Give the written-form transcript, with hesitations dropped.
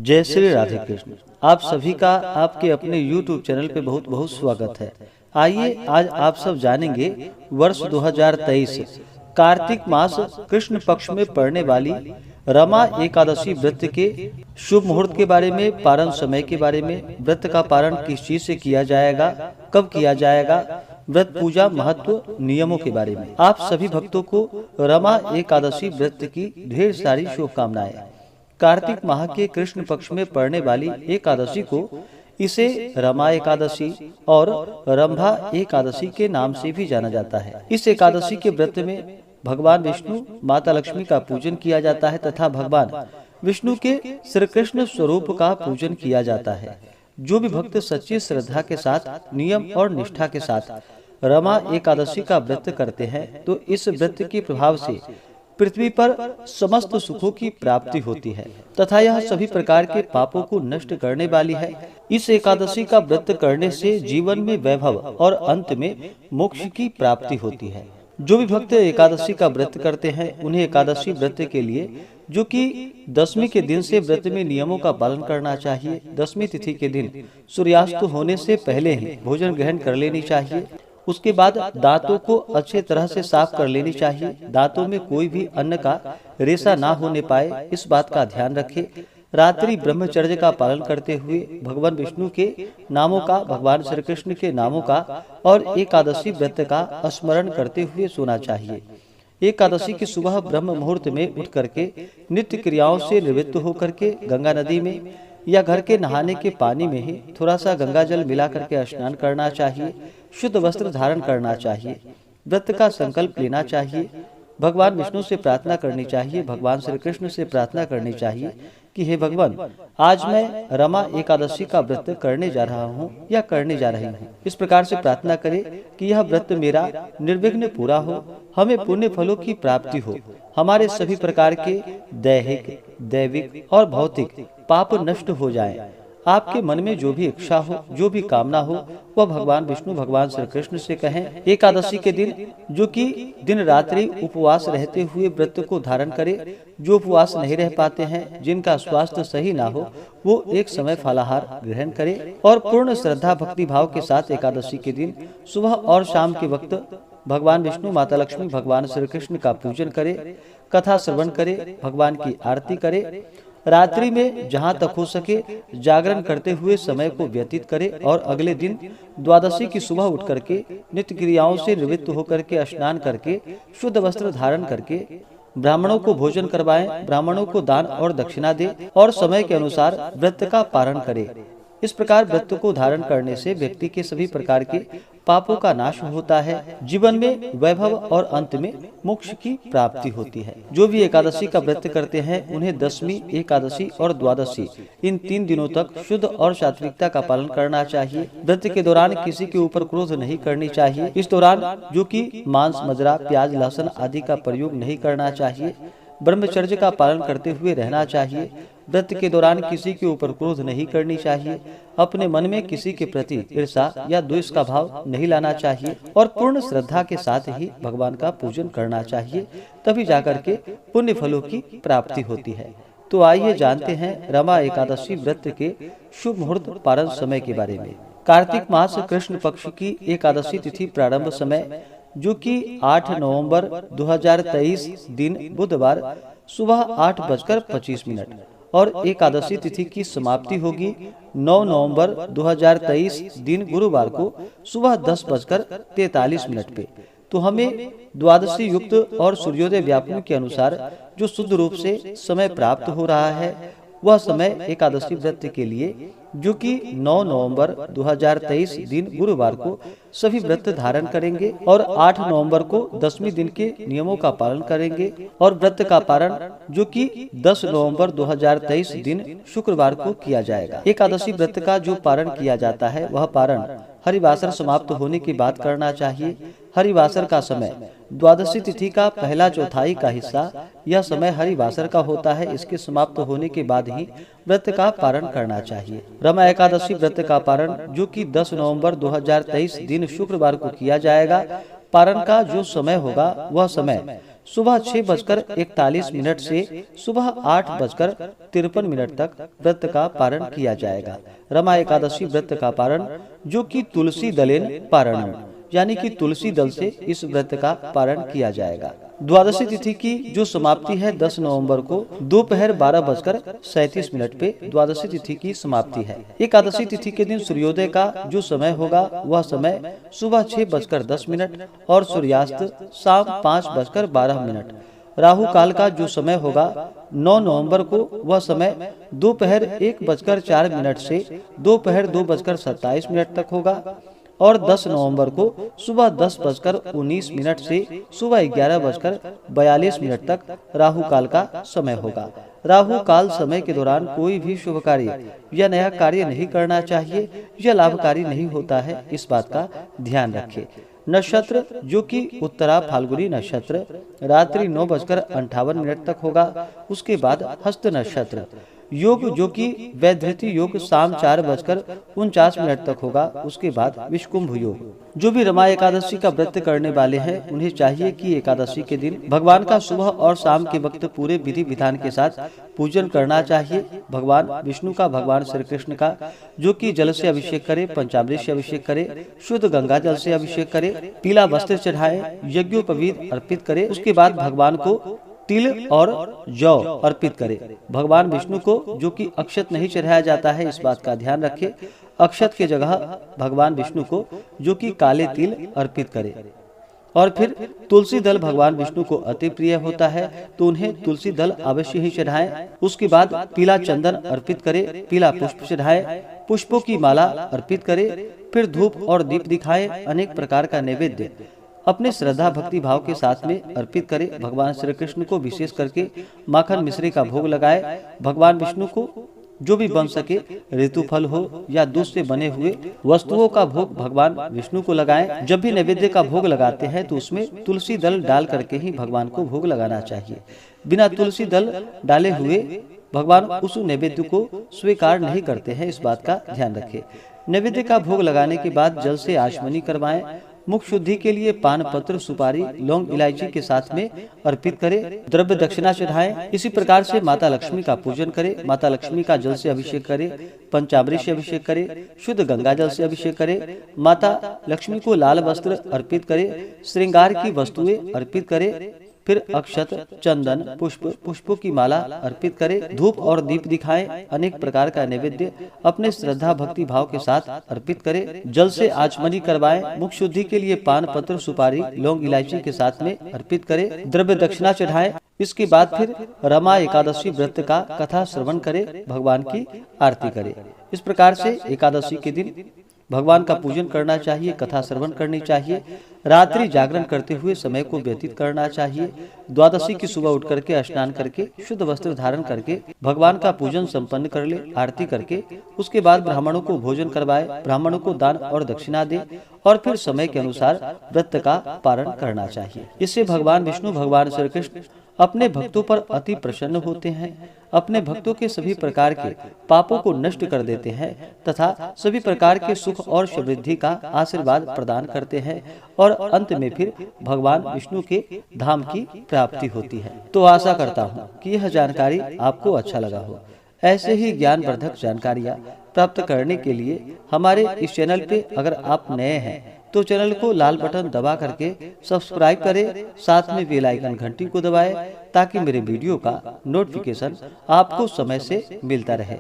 जय श्री राधे कृष्ण। आप सभी का आपके अपने YouTube चैनल पे बहुत बहुत स्वागत है। आइए आज आप सब जानेंगे वर्ष 2023 कार्तिक मास कृष्ण पक्ष में पड़ने वाली रमा एकादशी व्रत के शुभ मुहूर्त के बारे में, पारण समय के बारे में, व्रत का पारण किस चीज से किया जाएगा, कब किया जाएगा, व्रत पूजा महत्व, नियमों के बारे में। आप सभी भक्तों को रमा एकादशी व्रत की ढेर सारी शुभकामनाएं। कार्तिक माह के कृष्ण पक्ष में पड़ने वाली एकादशी को इसे रमा एकादशी और रंभा एकादशी के नाम से भी जाना जाता है। इस एकादशी के व्रत में भगवान विष्णु, माता लक्ष्मी का पूजन किया जाता है तथा भगवान विष्णु के श्री कृष्ण स्वरूप का पूजन किया जाता है। जो भी भक्त सच्ची श्रद्धा के साथ, नियम और निष्ठा के साथ रमा एकादशी का व्रत करते हैं तो इस व्रत के प्रभाव से पृथ्वी पर समस्त सुखों की प्राप्ति होती है तथा यह सभी प्रकार के पापों को नष्ट करने वाली है। इस एकादशी का व्रत करने से जीवन में वैभव और अंत में मोक्ष की प्राप्ति होती है। जो भी भक्त एकादशी का व्रत करते हैं उन्हें एकादशी व्रत के लिए, जो कि दशमी के दिन से व्रत में नियमों का पालन करना चाहिए। दशमी तिथि के दिन सूर्यास्त होने से पहले ही भोजन ग्रहण कर लेनी चाहिए। उसके बाद दांतों को अच्छे तरह से साफ कर लेनी चाहिए। दांतों में कोई भी अन्न का रेशा ना होने पाए, इस बात का ध्यान रखें। रात्रि ब्रह्मचर्य का पालन करते हुए भगवान विष्णु के नामों का, भगवान श्री कृष्ण के नामों का और एकादशी व्रत का स्मरण करते हुए सोना चाहिए। एकादशी की सुबह ब्रह्म मुहूर्त में उठ करके नित्य क्रियाओं से निवृत्त होकर के गंगा नदी में या घर के नहाने के पानी में ही थोड़ा सा गंगा जल मिला करके स्नान करना चाहिए। शुद्ध वस्त्र धारण करना चाहिए। व्रत का संकल्प लेना चाहिए। भगवान विष्णु से प्रार्थना करनी चाहिए। भगवान श्री कृष्ण से प्रार्थना करनी चाहिए कि हे भगवान, आज मैं रमा एकादशी का व्रत करने जा रहा हूँ या करने जा रही हूँ। इस प्रकार से प्रार्थना करें कि यह व्रत मेरा निर्विघ्न पूरा हो, हमें पुण्य फलों की प्राप्ति हो, हमारे सभी प्रकार के दैहिक, दैविक और भौतिक पाप नष्ट हो जाएं। आपके मन में जो भी इच्छा हो, जो भी कामना हो, वह भगवान विष्णु, भगवान श्री कृष्ण से कहें। एकादशी के दिन, जो कि दिन रात्रि उपवास रहते हुए व्रत को धारण करे, जो उपवास नहीं रह पाते हैं, जिनका स्वास्थ्य सही ना हो, वो एक समय फलाहार ग्रहण करे और पूर्ण श्रद्धा भक्ति भाव के साथ एकादशी के दिन सुबह और शाम के वक्त भगवान विष्णु, माता लक्ष्मी, भगवान श्री कृष्ण का पूजन करे, कथा श्रवण करे, भगवान की आरती करे। रात्रि में जहां तक हो सके जागरण करते हुए समय को व्यतीत करे और अगले दिन द्वादशी की सुबह उठ करके नित्य क्रियाओं से निवृत्त होकर के स्नान करके शुद्ध वस्त्र धारण करके ब्राह्मणों को भोजन करवाएं, ब्राह्मणों को दान और दक्षिणा दे और समय के अनुसार व्रत का पारण करे। इस प्रकार व्रत को धारण करने से व्यक्ति के सभी प्रकार के पापों का नाश होता है, जीवन में वैभव और अंत में मोक्ष की प्राप्ति होती है। जो भी एकादशी का व्रत करते हैं उन्हें दशमी, एकादशी और द्वादशी इन 3 दिनों तक शुद्ध और सात्विकता का पालन करना चाहिए। व्रत के दौरान किसी के ऊपर क्रोध नहीं करनी चाहिए। इस दौरान जो कि मांस, मजरा, प्याज, लहसुन आदि का प्रयोग नहीं करना चाहिए। ब्रह्मचर्य का पालन करते हुए रहना चाहिए। व्रत के दौरान किसी के ऊपर क्रोध नहीं करनी चाहिए। अपने मन में किसी के प्रति ईर्ष्या या द्वेष का भाव नहीं लाना चाहिए और पूर्ण श्रद्धा के साथ ही भगवान का पूजन करना चाहिए, तभी जाकर के पुण्य फलों की प्राप्ति होती है। तो आइए जानते हैं रमा एकादशी व्रत के शुभ मुहूर्त, पारण समय के बारे में। कार्तिक मास कृष्ण पक्ष की एकादशी तिथि प्रारंभ समय, जो कि 8 नवंबर 2023 दिन बुधवार सुबह 8:25 और एकादशी तिथि की समाप्ति होगी 9 नवंबर 2023 दिन गुरुवार को सुबह 10:43 पे। तो हमें द्वादशी युक्त और सूर्योदय व्यापन के अनुसार जो शुद्ध रूप से समय प्राप्त हो रहा है वह समय एकादशी व्रत के लिए, जो कि 9 नवंबर 2023 दिन गुरुवार को सभी व्रत धारण करेंगे और 8 नवंबर को दशमी दिन के नियमों का पालन करेंगे और व्रत का पारण जो कि 10 नवंबर 2023 दिन शुक्रवार को किया जाएगा। एकादशी व्रत का जो पारण किया जाता है वह पारण हरिवासर समाप्त होने के बाद करना चाहिए। हरिवासर का समय द्वादशी तिथि का पहला चौथाई का हिस्सा, यह समय हरिवासर का होता है। इसके समाप्त होने के बाद ही व्रत का पारण करना चाहिए। रमा एकादशी व्रत का पारण जो कि 10 नवंबर 2023 दिन शुक्रवार को किया जाएगा। पारण का जो समय होगा वह समय सुबह 6:41 से सुबह 8:53 तक व्रत का पारण किया जाएगा। रमा एकादशी व्रत का पारण, जो कि तुलसी दलेन पारणम, यानी कि तुलसी दल से इस व्रत का पारण किया जाएगा। द्वादशी तिथि की जो समाप्ति है 10 नवंबर को दोपहर 12:37 पे द्वादशी तिथि की समाप्ति है। एकादशी तिथि के दिन सूर्योदय का जो समय होगा वह समय सुबह 6:10 और सूर्यास्त शाम 5:12। राहु काल का जो समय होगा 9 नवंबर को वह समय दोपहर 1:04 से दोपहर 2:27 तक होगा और 10 नवंबर को सुबह 10:19 से सुबह 11:42 तक राहु काल का समय होगा। राहु काल समय के दौरान कोई भी शुभ कार्य या नया कार्य नहीं करना चाहिए, यह लाभकारी नहीं होता है, इस बात का ध्यान रखें। नक्षत्र जो कि उत्तरा फाल्गुनी नक्षत्र रात्रि 9:58 तक होगा। उसके बाद हस्त नक्षत्र। योग जो कि वैधृति योग शाम 4:49 तक होगा। उसके बाद विषकुंभ योग। जो भी रमा एकादशी का व्रत करने वाले हैं उन्हें चाहिए कि एकादशी के दिन भगवान का सुबह और शाम के वक्त पूरे विधि विधान के साथ पूजन करना चाहिए। भगवान विष्णु का, भगवान श्री कृष्ण का जो कि जल से अभिषेक करे, पंचामृत से अभिषेक करे, शुद्ध गंगा जल से अभिषेक करे, पीला वस्त्र चढ़ाए, यज्ञोपवीत अर्पित करे। उसके बाद भगवान को तिल और जौ अर्पित करे। भगवान विष्णु को जो कि अक्षत नहीं चढ़ाया जाता है, इस बात का ध्यान रखें। अक्षत के जगह भगवान विष्णु को जो कि काले तिल अर्पित करे। और फिर तुलसी दल भगवान विष्णु को अति प्रिय होता है, तो उन्हें तुलसी दल अवश्य ही चढ़ाएं। उसके बाद पीला चंदन अर्पित करे, पीला पुष्प चढ़ाए, पुष्पों की माला अर्पित करे, फिर धूप और दीप दिखाए, अनेक प्रकार का नैवेद्य अपने श्रद्धा भक्ति भाव के साथ में अर्पित करे। भगवान श्री कृष्ण को विशेष करके माखन मिश्री का भोग लगाए। भगवान विष्णु को जो भी बन सके, ऋतु फल हो या दूध से बने हुए वस्तुओं का भोग भगवान विष्णु को लगाएं। जब भी नैवेद्य का भोग लगाते हैं तो उसमें तुलसी दल डाल करके ही भगवान को भोग लगाना चाहिए। बिना तुलसी दल डाले हुए भगवान उस नैवेद्य को स्वीकार नहीं करते हैं, इस बात का ध्यान रखें। नैवेद्य का भोग लगाने के बाद जल से आचमनी करवाएं। मुख शुद्धि के लिए पान पत्र, सुपारी, लौंग, इलायची के साथ में अर्पित करे। द्रव्य दक्षिणा चढ़ाएं। इसी प्रकार से माता लक्ष्मी का पूजन करे। माता लक्ष्मी का जल से अभिषेक करे, पंचामृत से अभिषेक करे, शुद्ध गंगा जल से अभिषेक करे। माता लक्ष्मी को लाल वस्त्र अर्पित करे, श्रृंगार की वस्तुएं अर्पित करे, फिर अक्षत, चंदन, पुष्पों की माला अर्पित करे, धूप और दीप दिखाएं, अनेक प्रकार का नैवेद्य अपने श्रद्धा भक्ति भाव के साथ अर्पित करे। जल से आचमनी करवाएं। मुख शुद्धि के लिए पान पत्र, सुपारी, लौंग, इलायची के साथ में अर्पित करे। द्रव्य दक्षिणा चढ़ाएं। इसके बाद फिर रमा एकादशी व्रत का कथा श्रवण करे, भगवान की आरती करे। इस प्रकार से एकादशी के दिन भगवान का पूजन करना चाहिए, कथा श्रवण करनी चाहिए, रात्रि जागरण करते हुए समय को व्यतीत करना चाहिए। द्वादशी की सुबह उठ करके स्नान करके शुद्ध वस्त्र धारण करके भगवान का पूजन संपन्न कर ले, आरती करके उसके बाद ब्राह्मणों को भोजन करवाए, ब्राह्मणों को दान और दक्षिणा दे और फिर समय के अनुसार व्रत का पारण करना चाहिए। इससे भगवान विष्णु, भगवान श्री कृष्ण अपने भक्तों पर अति प्रसन्न होते हैं, अपने भक्तों के सभी प्रकार के पापों को नष्ट कर देते हैं तथा सभी प्रकार के सुख और समृद्धि का आशीर्वाद प्रदान करते हैं और अंत में फिर भगवान विष्णु के धाम की प्राप्ति होती है। तो आशा करता हूँ कि यह जानकारी आपको अच्छा लगा हो। ऐसे ही ज्ञानवर्धक जानकारियाँ प्राप्त करने के लिए हमारे इस चैनल पे अगर आप नए हैं तो चैनल को लाल बटन दबा करके सब्सक्राइब करें, साथ में बेल आइकन घंटी को दबाएं ताकि मेरे वीडियो का नोटिफिकेशन आपको समय से मिलता रहे।